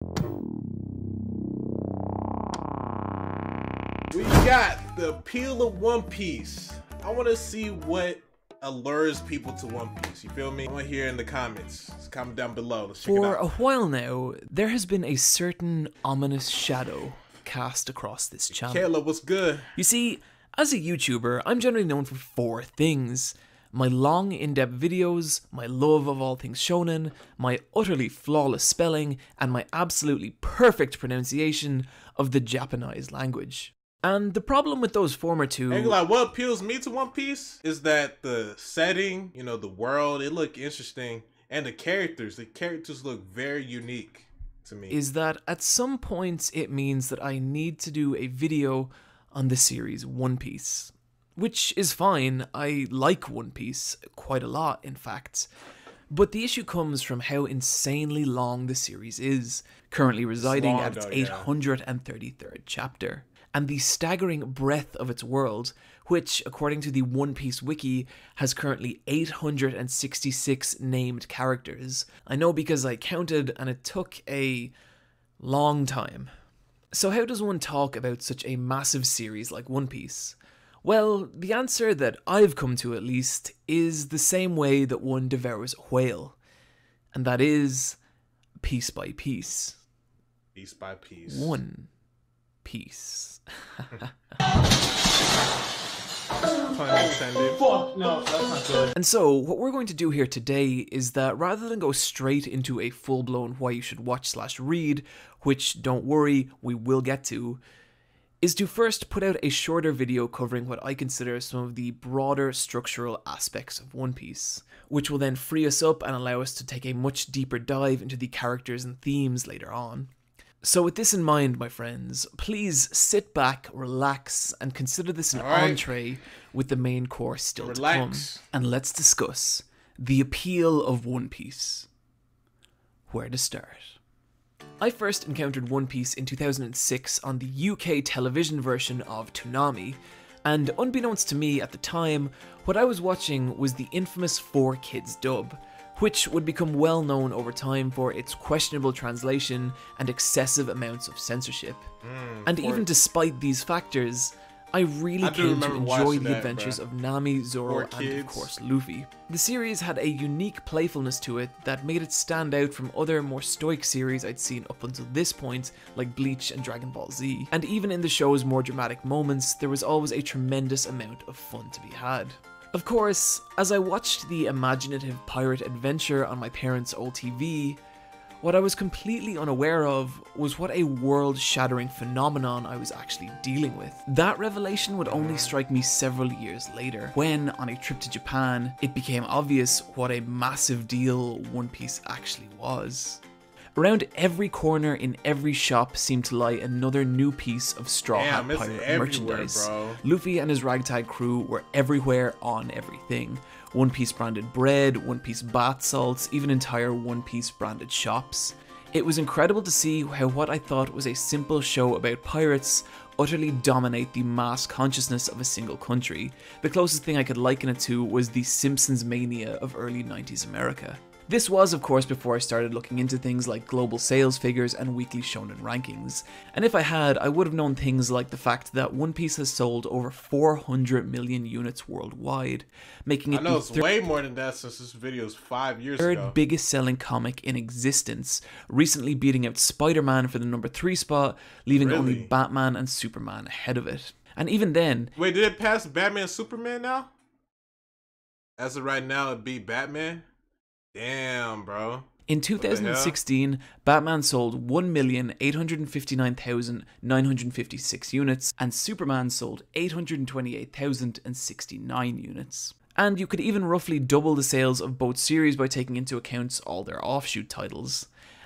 We got the appeal of One Piece. I want to see what allures people to One Piece. You feel me? I want to hear in the comments. Just comment down below. Let's check it For out. a while now, there has been a certain ominous shadow cast across this channel. Caleb, what's good? You see, as a YouTuber, I'm generally known for four things: my long, in-depth videos, my love of all things shonen, my utterly flawless spelling, and my absolutely perfect pronunciation of the Japanese language. And the problem with those former two... Ain't like, what appeals me to One Piece is that the setting, you know, the world, it look interesting. And the characters look very unique to me. is that at some points it means that I need to do a video on the series One Piece. Which is fine, I like One Piece quite a lot, in fact. But the issue comes from how insanely long the series is, currently residing long at its though, yeah. 833rd chapter, and the staggering breadth of its world, which, according to the One Piece wiki, has currently 866 named characters. I know because I counted, and it took a long time. So how does one talk about such a massive series like One Piece? Well, the answer that I've come to, at least, is the same way that one devours a whale. And that is piece by piece. Piece by piece. One piece. Pun intended. Fuck, no, that's not good. And so, what we're going to do here today is that rather than go straight into a full-blown why you should watch/read, which, don't worry, we will get to, is to first put out a shorter video covering what I consider some of the broader structural aspects of One Piece, which will then free us up and allow us to take a much deeper dive into the characters and themes later on. So with this in mind, my friends, please sit back, relax, and consider this an Alright. entree with the main course still Relax. to come. And let's discuss the appeal of One Piece. Where to start? I first encountered One Piece in 2006 on the UK television version of Toonami, and unbeknownst to me at the time, what I was watching was the infamous 4Kids dub, which would become well known over time for its questionable translation and excessive amounts of censorship. And even despite these factors, I really I do came to remember enjoy watching the that, adventures bruh. of Nami, Zoro, and 4Kids. of course Luffy. The series had a unique playfulness to it that made it stand out from other more stoic series I'd seen up until this point, like Bleach and Dragon Ball Z. And even in the show's more dramatic moments, there was always a tremendous amount of fun to be had. Of course, as I watched the imaginative pirate adventure on my parents' old TV, what I was completely unaware of was what a world-shattering phenomenon I was actually dealing with. That revelation would only strike me several years later, when, on a trip to Japan, it became obvious what a massive deal One Piece actually was. Around every corner in every shop seemed to lie another new piece of Straw Hat Damn, it's Pirate everywhere, merchandise. bro. Luffy and his ragtag crew were everywhere on everything. One Piece branded bread, One Piece bath salts, even entire One Piece branded shops. It was incredible to see how what I thought was a simple show about pirates utterly dominate the mass consciousness of a single country. The closest thing I could liken it to was the Simpsons mania of early 90s America. This was, of course, before I started looking into things like global sales figures and weekly shonen rankings. And if I had, I would have known things like the fact that One Piece has sold over 400 million units worldwide, making I it know the it's way more than that since this video is 5 years third ago. biggest selling comic in existence, recently beating out Spider-Man for the number 3 spot, leaving only Really? Batman and Superman ahead of it. And even then, Wait, did it pass Batman and Superman now? As of right now, it beat Batman? Damn, bro. in the 2016, Batman sold 1,859,956 units, and Superman sold 828,069 units. And you could even roughly double the sales of both series by taking into account all their offshoot titles.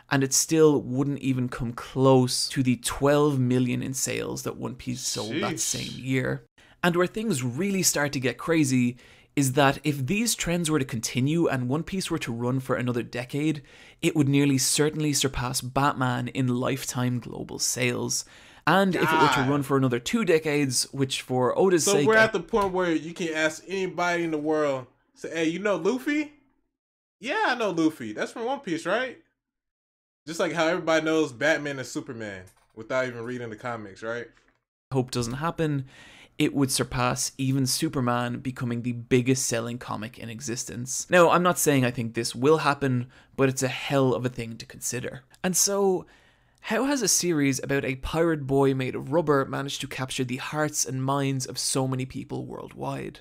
And it still wouldn't even come close to the 12 million in sales that One Piece sold that Sheesh. same year. And where things really start to get crazy is that if these trends were to continue and One Piece were to run for another decade, it would nearly certainly surpass Batman in lifetime global sales. And if it were to God. run for another 2 decades, which for Oda's So sake... we're at the point where you can ask anybody in the world, say, hey, you know Luffy? Yeah, I know Luffy. That's from One Piece, right? Just like how everybody knows Batman and Superman without even reading the comics, right? Hope doesn't happen, it would surpass even Superman becoming the biggest selling comic in existence. Now, I'm not saying I think this will happen, but it's a hell of a thing to consider. And so, how has a series about a pirate boy made of rubber managed to capture the hearts and minds of so many people worldwide?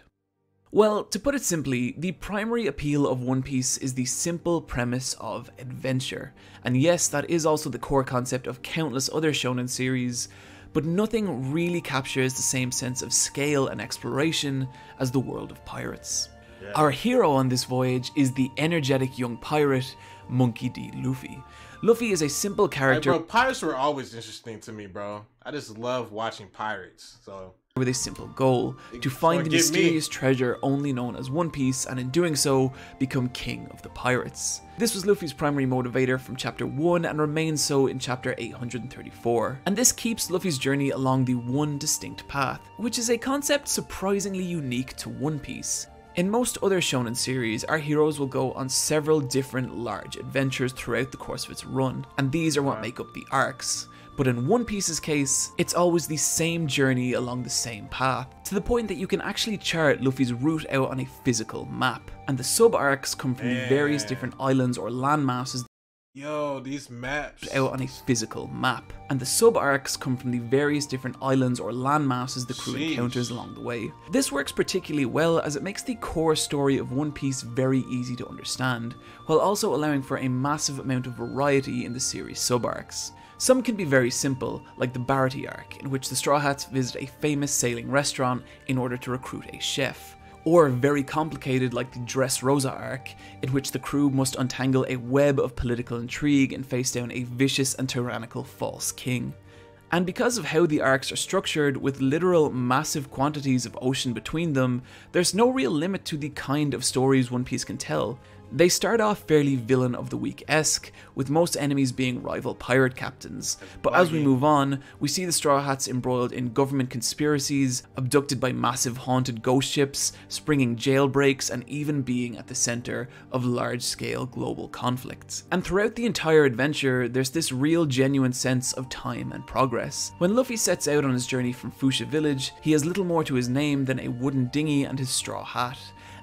Well, to put it simply, the primary appeal of One Piece is the simple premise of adventure. And yes, that is also the core concept of countless other shonen series, but nothing really captures the same sense of scale and exploration as the world of pirates. Yeah. Our hero on this voyage is the energetic young pirate, Monkey D. Luffy. Luffy is a simple character. Hey bro, pirates were always interesting to me, bro. I just love watching pirates, so... with a simple goal, to find the mysterious treasure only known as One Piece, and in doing so, become king of the pirates. This was Luffy's primary motivator from chapter 1 and remains so in chapter 834. And this keeps Luffy's journey along the one distinct path, which is a concept surprisingly unique to One Piece. In most other shonen series, our heroes will go on several different large adventures throughout the course of its run, and these are what make up the arcs. But in One Piece's case, it's always the same journey along the same path, to the point that you can actually chart Luffy's route out on a physical map. And the sub-arcs come from the various different islands or landmasses Yo, these maps out on a physical map. And the sub-arcs come from the various different islands or landmasses the crew encounters along the way. This works particularly well as it makes the core story of One Piece very easy to understand, while also allowing for a massive amount of variety in the series sub-arcs. Some can be very simple, like the Baratie arc, in which the Straw Hats visit a famous sailing restaurant in order to recruit a chef. Or very complicated like the Dressrosa arc, in which the crew must untangle a web of political intrigue and face down a vicious and tyrannical false king. And because of how the arcs are structured, with literal massive quantities of ocean between them, there's no real limit to the kind of stories One Piece can tell. They start off fairly villain of the week-esque, with most enemies being rival pirate captains, but as we move on, we see the Straw Hats embroiled in government conspiracies, abducted by massive haunted ghost ships, springing jailbreaks, and even being at the center of large-scale global conflicts. And throughout the entire adventure, there's this real genuine sense of time and progress. When Luffy sets out on his journey from Fuchsia Village, he has little more to his name than a wooden dinghy and his straw hat.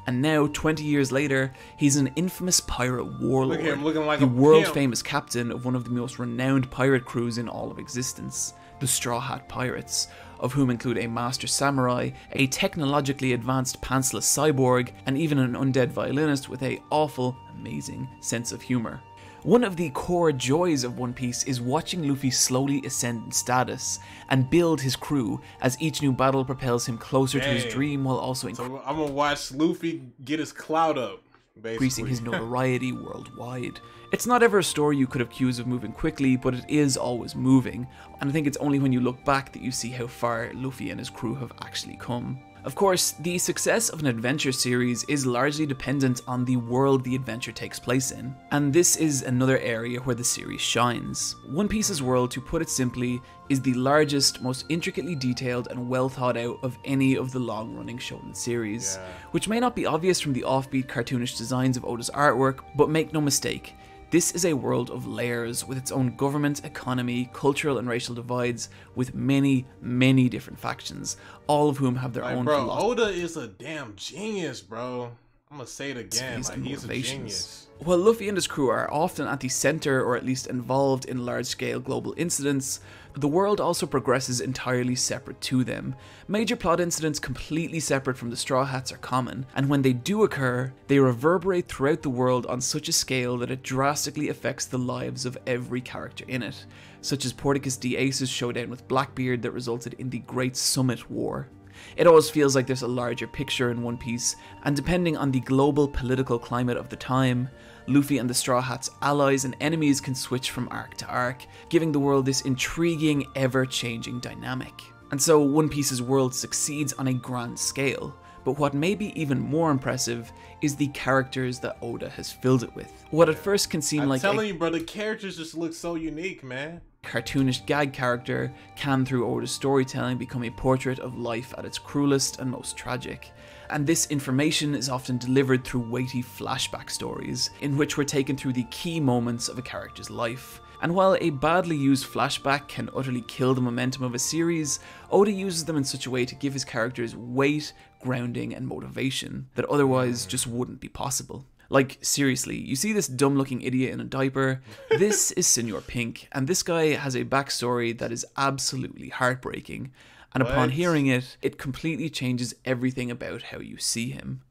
And now, 20 years later, he's an infamous pirate warlord, like the world-famous captain of one of the most renowned pirate crews in all of existence, the Straw Hat Pirates, of whom include a master samurai, a technologically advanced pantsless cyborg, and even an undead violinist with a awful, amazing sense of humor. One of the core joys of One Piece is watching Luffy slowly ascend in status and build his crew as each new battle propels him closer to his dream while also so I'm gonna watch Luffy get his clout up, increasing his notoriety worldwide. It's not ever a story you could accuse of moving quickly, but it is always moving, and I think it's only when you look back that you see how far Luffy and his crew have actually come. Of course, the success of an adventure series is largely dependent on the world the adventure takes place in, and this is another area where the series shines. One Piece's world, to put it simply, is the largest, most intricately detailed and well thought out of any of the long-running shonen series, which may not be obvious from the offbeat cartoonish designs of Oda's artwork, but make no mistake, this is a world of layers with its own government, economy, cultural and racial divides, with many, many different factions, all of whom have their own philosophy. Oda is a damn genius, bro. I'm gonna say it again, like he's a genius. While Luffy and his crew are often at the center or at least involved in large-scale global incidents, the world also progresses entirely separate to them. Major plot incidents completely separate from the Straw Hats are common, and when they do occur, they reverberate throughout the world on such a scale that it drastically affects the lives of every character in it, such as Porticus D. Ace's showdown with Blackbeard that resulted in the Great Summit War. It always feels like there's a larger picture in One Piece, and depending on the global political climate of the time, Luffy and the Straw Hats' allies and enemies can switch from arc to arc, giving the world this intriguing, ever-changing dynamic. And so One Piece's world succeeds on a grand scale, but what may be even more impressive is the characters that Oda has filled it with. What at first can seem like I'm telling you, bro, the characters just look so unique, man. Cartoonish gag character can, through Oda's storytelling, become a portrait of life at its cruelest and most tragic. And this information is often delivered through weighty flashback stories, in which we're taken through the key moments of a character's life. And while a badly used flashback can utterly kill the momentum of a series, Oda uses them in such a way to give his characters weight, grounding, and motivation that otherwise just wouldn't be possible. Like, seriously, you see this dumb looking idiot in a diaper? This is Senor Pink, and this guy has a backstory that is absolutely heartbreaking, and upon hearing it, it completely changes everything about how you see him.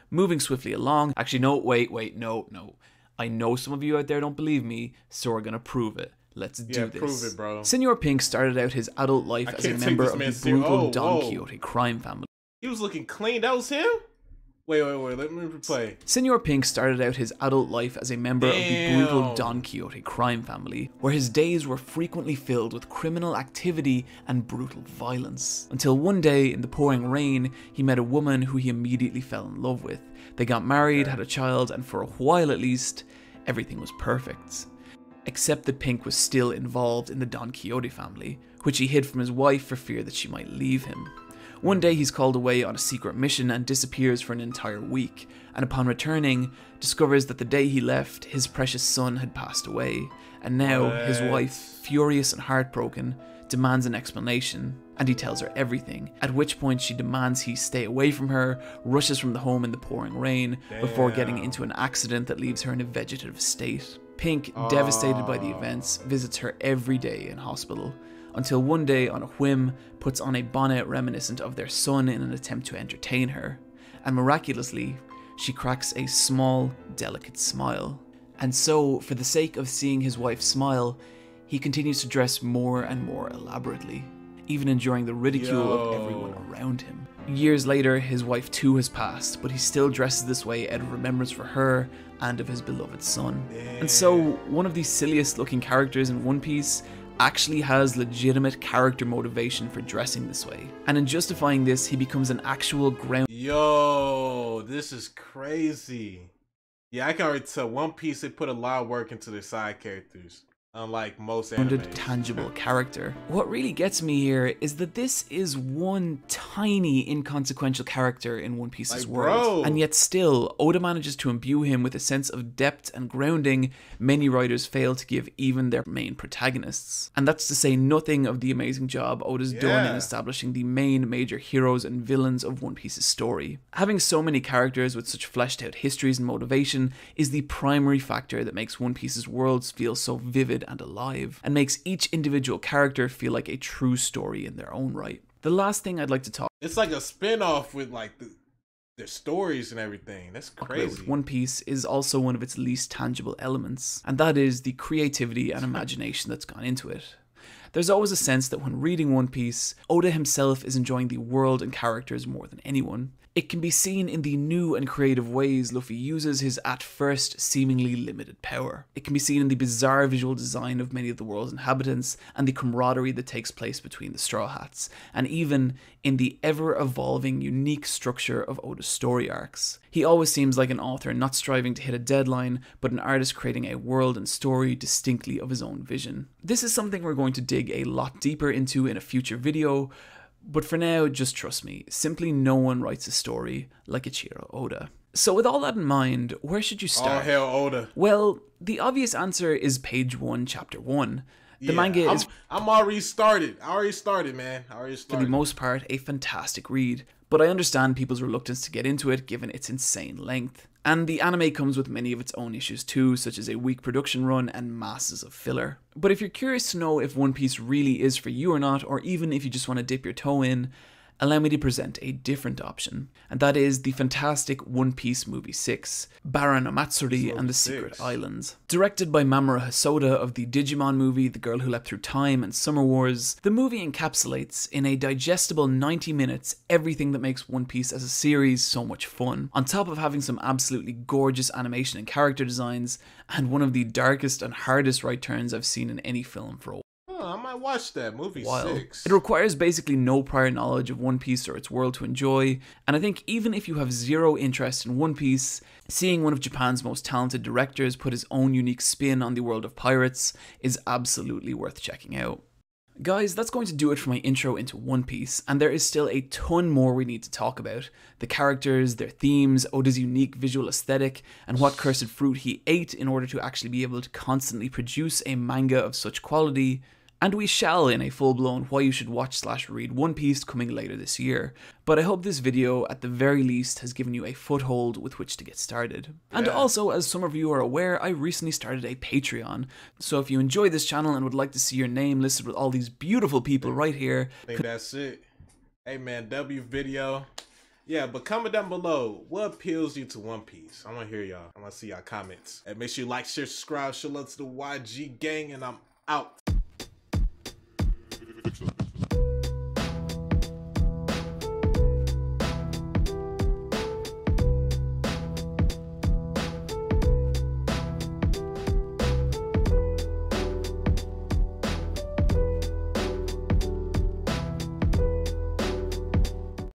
Moving swiftly along, actually no, wait, no. I know some of you out there don't believe me, so we're gonna prove it. Let's do this. Prove it, bro. Senor Pink started out his adult life as a member of the brutal Don Quixote crime family. He was looking clean, that was him? Wait, let me replay. Senor Pink started out his adult life as a member of the brutal Don Quixote crime family, where his days were frequently filled with criminal activity and brutal violence. Until one day, in the pouring rain, he met a woman who he immediately fell in love with. They got married, had a child, and for a while at least, everything was perfect. Except that Pink was still involved in the Don Quixote family, which he hid from his wife for fear that she might leave him. One day he's called away on a secret mission and disappears for an entire week, and upon returning, discovers that the day he left, his precious son had passed away, and now his wife, furious and heartbroken, demands an explanation, and he tells her everything, at which point she demands he stay away from her, rushes from the home in the pouring rain, before getting into an accident that leaves her in a vegetative state. Pink, devastated by the events, visits her every day in hospital, until one day, on a whim, puts on a bonnet reminiscent of their son in an attempt to entertain her, and miraculously, she cracks a small, delicate smile. And so, for the sake of seeing his wife smile, he continues to dress more and more elaborately, even enduring the ridicule of everyone around him. Years later, his wife too has passed, but he still dresses this way out of remembrance for her and of his beloved son. And so, one of the silliest looking characters in One Piece actually has legitimate character motivation for dressing this way. And in justifying this, he becomes an actual ground. Yo, this is crazy. Yeah, I can already tell One Piece, they put a lot of work into their side characters, unlike most animes. Tangible character. What really gets me here is that this is one tiny inconsequential character in One Piece's world, and yet still Oda manages to imbue him with a sense of depth and grounding many writers fail to give even their main protagonists. And that's to say nothing of the amazing job Oda's done in establishing the main major heroes and villains of One Piece's story. Having so many characters with such fleshed out histories and motivation is the primary factor that makes One Piece's worlds feel so vivid and alive, and makes each individual character feel like a true story in their own right. The last thing I'd like to talk It's like a spin-off with like their stories and everything. That's crazy. One Piece is also one of its least tangible elements, and that is the creativity and imagination that's gone into it. There's always a sense that when reading One Piece, Oda himself is enjoying the world and characters more than anyone. It can be seen in the new and creative ways Luffy uses his at first seemingly limited power. It can be seen in the bizarre visual design of many of the world's inhabitants and the camaraderie that takes place between the Straw Hats, and even in the ever-evolving unique structure of Oda's story arcs. He always seems like an author not striving to hit a deadline, but an artist creating a world and story distinctly of his own vision. This is something we're going to dig a lot deeper into in a future video, but for now, just trust me, simply no one writes a story like Ichiro Oda. So with all that in mind, where should you start? Oh, hell, Oda. Well, the obvious answer is page 1, chapter 1. The manga is... I'm already started. I already started, man. For the most part, a fantastic read, but I understand people's reluctance to get into it given its insane length. And the anime comes with many of its own issues too, such as a weak production run and masses of filler. But if you're curious to know if One Piece really is for you or not, or even if you just want to dip your toe in, allow me to present a different option, and that is the fantastic One Piece Movie 6, Bara no Matsuri and the Secret Islands. Directed by Mamoru Hosoda of the Digimon movie The Girl Who Leapt Through Time and Summer Wars, the movie encapsulates, in a digestible 90 minutes, everything that makes One Piece as a series so much fun, on top of having some absolutely gorgeous animation and character designs, and one of the darkest and hardest right turns I've seen in any film for a while. I might watch that movie 6. It requires basically no prior knowledge of One Piece or its world to enjoy, and I think even if you have zero interest in One Piece, seeing one of Japan's most talented directors put his own unique spin on the world of pirates is absolutely worth checking out. Guys, that's going to do it for my intro into One Piece, and there is still a ton more we need to talk about. The characters, their themes, Oda's unique visual aesthetic, and what cursed fruit he ate in order to actually be able to constantly produce a manga of such quality. And we shall in a full-blown why you should watch / read One Piece coming later this year. But I hope this video, at the very least, has given you a foothold with which to get started. Yeah. And also, as some of you are aware, I recently started a Patreon. So if you enjoy this channel and would like to see your name listed with all these beautiful people right here... I think that's it. Hey man, W video. Yeah, but comment down below, what appeals you to One Piece? I want to hear y'all. I want to see y'all comments. And make sure you like, share, subscribe, show love to the YG gang, and I'm out.